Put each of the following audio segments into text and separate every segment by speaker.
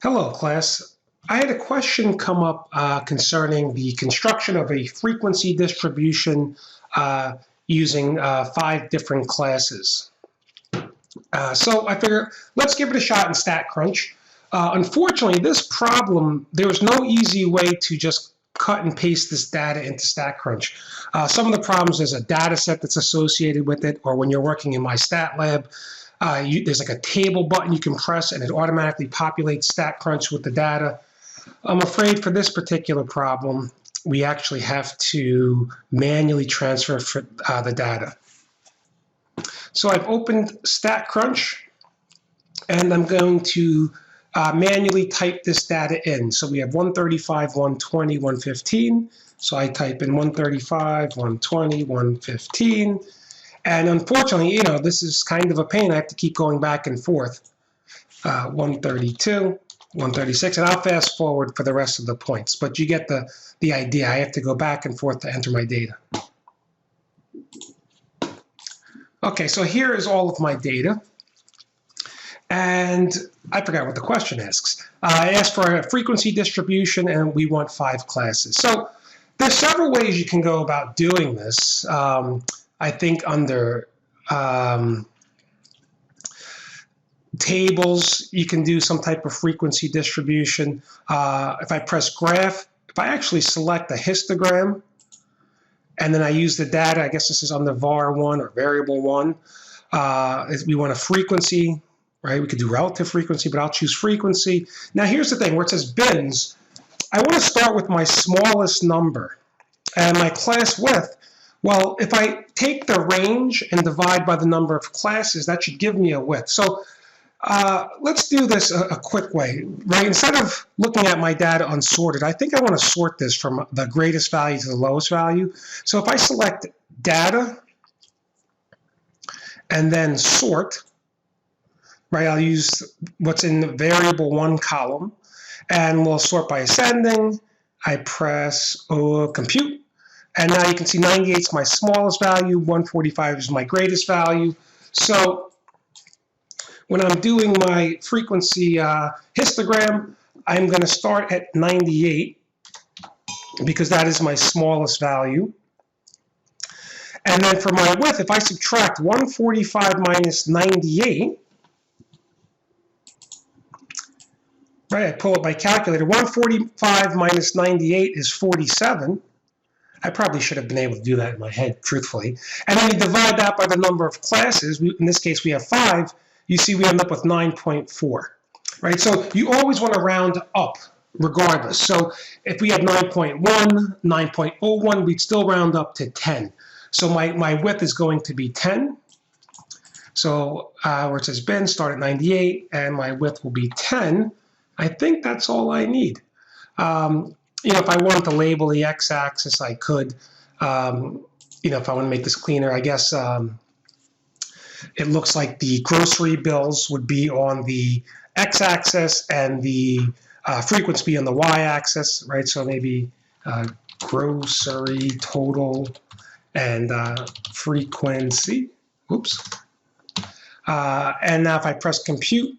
Speaker 1: Hello, class. I had a question come up concerning the construction of a frequency distribution using 5 different classes. So I figure let's give it a shot in StatCrunch. Unfortunately, this problem, there was no easy way to just cut and paste this data into StatCrunch. Some of the problems, there's a data set that's associated with it, or when you're working in MyStatLab, there's like a table button you can press and it automatically populates StatCrunch with the data. I'm afraid for this particular problem, we actually have to manually transfer the data. So I've opened StatCrunch and I'm going to manually type this data in. So we have 135, 120, 115. So I type in 135, 120, 115. And unfortunately, this is kind of a pain. I have to keep going back and forth. 132, 136, and I'll fast forward for the rest of the points. But you get the idea. I have to go back and forth to enter my data. Okay, so here is all of my data. And I forgot what the question asks. I asked for a frequency distribution, and we want 5 classes. So there's several ways you can go about doing this. I think under tables, you can do some type of frequency distribution. If I press graph, if I actually select a histogram, and then I use the data, I guess this is on the var1 or variable 1. We want a frequency, right? We could do relative frequency, but I'll choose frequency. Now here's the thing, where it says bins, I want to start with my smallest number. And my class width, well, if I take the range and divide by the number of classes, that should give me a width. So let's do this a quick way, right? Instead of looking at my data unsorted, I think I want to sort this from the greatest value to the lowest value. So if I select data and then sort, right, I'll use what's in the variable 1 column, and we'll sort by ascending. I press compute. And now you can see 98 is my smallest value, 145 is my greatest value. So when I'm doing my frequency histogram, I'm going to start at 98 because that is my smallest value. And then for my width, if I subtract 145 minus 98, right, I pull up my calculator, 145 minus 98 is 47. I probably should have been able to do that in my head, truthfully. And then you divide that by the number of classes. In this case, we have 5. You see we end up with 9.4, right? So you always want to round up regardless. So if we had 9.1, 9.01, we'd still round up to 10. So my width is going to be 10. So where it says bin, start at 98, and my width will be 10. I think that's all I need. If I wanted to label the x-axis, I could. If I want to make this cleaner, I guess it looks like the grocery bills would be on the x-axis and the frequency on the y-axis, right? So maybe grocery total and frequency. Oops. And now if I press compute,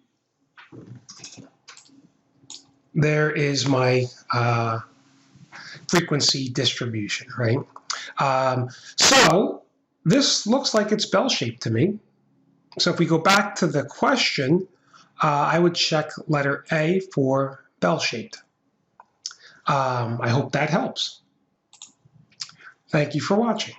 Speaker 1: there is my frequency distribution, right? So this looks like it's bell-shaped to me. So if we go back to the question, I would check letter A for bell-shaped. I hope that helps. Thank you for watching.